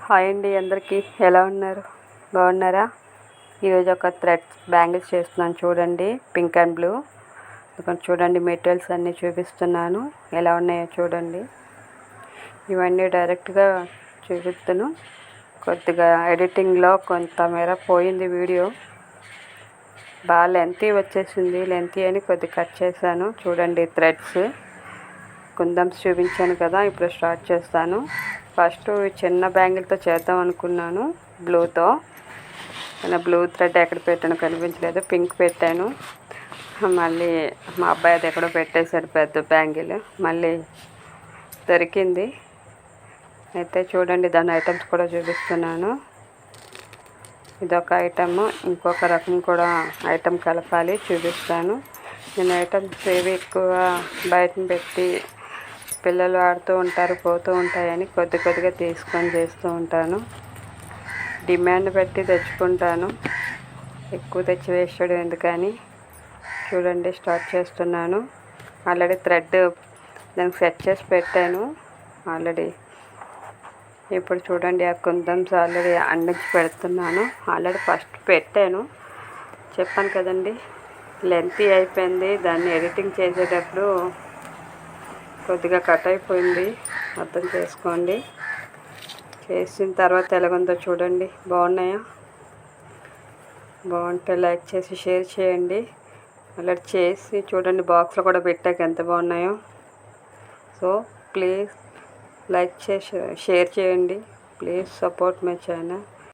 Hi అండి, అందరికీ ఎలా ఉన్నారు? బాగున్నారా? ఈరోజు ఒక థ్రెడ్ బ్యాంగిల్స్ చేస్తున్నాను చూడండి, పింక్ అండ్ బ్లూ. చూడండి, మెటీరియల్స్ అన్నీ చూపిస్తున్నాను, ఎలా ఉన్నాయో చూడండి. ఇవన్నీ డైరెక్ట్గా చూపిస్తాను. కొద్దిగా ఎడిటింగ్లో కొంతమేర పోయింది వీడియో, బాగా లెంతీ వచ్చేసింది. లెంతీ అని కొద్దిగా కట్ చేశాను. చూడండి, థ్రెడ్స్ కుందన్స్ చూపించాను కదా, ఇప్పుడు స్టార్ట్ చేస్తాను. ఫస్ట్ చిన్న బ్యాంగిల్తో చేద్దాం అనుకున్నాను, బ్లూతో. కానీ బ్లూ థ్రెడ్ ఎక్కడ పెట్టాను కనిపించలేదు, పింక్ పెట్టాను. మళ్ళీ మా అబ్బాయి అది ఎక్కడో పెట్టేశాడు పెద్ద బ్యాంగిల్, మళ్ళీ దొరికింది. అయితే చూడండి, దాని ఐటమ్స్ కూడా చూపిస్తున్నాను. ఇదొక ఐటమ్, ఇంకొక రకం కూడా ఐటమ్ కలపాలి, చూపిస్తాను. నేను ఐటమ్స్ ఏవి ఎక్కువ బయటను పెట్టి పిల్లలు ఆడుతూ ఉంటారు, పోతూ ఉంటాయని కొద్దిగా తీసుకొని చేస్తూ ఉంటాను. డిమాండ్ బట్టి తెచ్చుకుంటాను, ఎక్కువ తెచ్చి వేసాడు ఎందుకని. చూడండి, స్టార్ట్ చేస్తున్నాను. ఆల్రెడీ థ్రెడ్ దానికి సెట్ చేసి పెట్టాను ఆల్రెడీ. ఇప్పుడు చూడండి, ఆ కుందన్స్ ఆల్రెడీ అందించి పెడుతున్నాను. ఆల్రెడీ ఫస్ట్ పెట్టాను, చెప్పాను కదండి, లెంతీ అయిపోయింది. దాన్ని ఎడిటింగ్ చేసేటప్పుడు కొద్దిగా కట్ అయిపోయింది, అర్థం చేసుకోండి. చేసిన తర్వాత ఎలాగుందో చూడండి. బాగున్నాయా? బాగుంటే లైక్ చేసి షేర్ చేయండి. అలా చేసి చూడండి, బాక్స్లో కూడా పెట్టాక ఎంత బాగున్నాయో. సో ప్లీజ్ లైక్ చేసి షేర్ చేయండి. Please support my channel.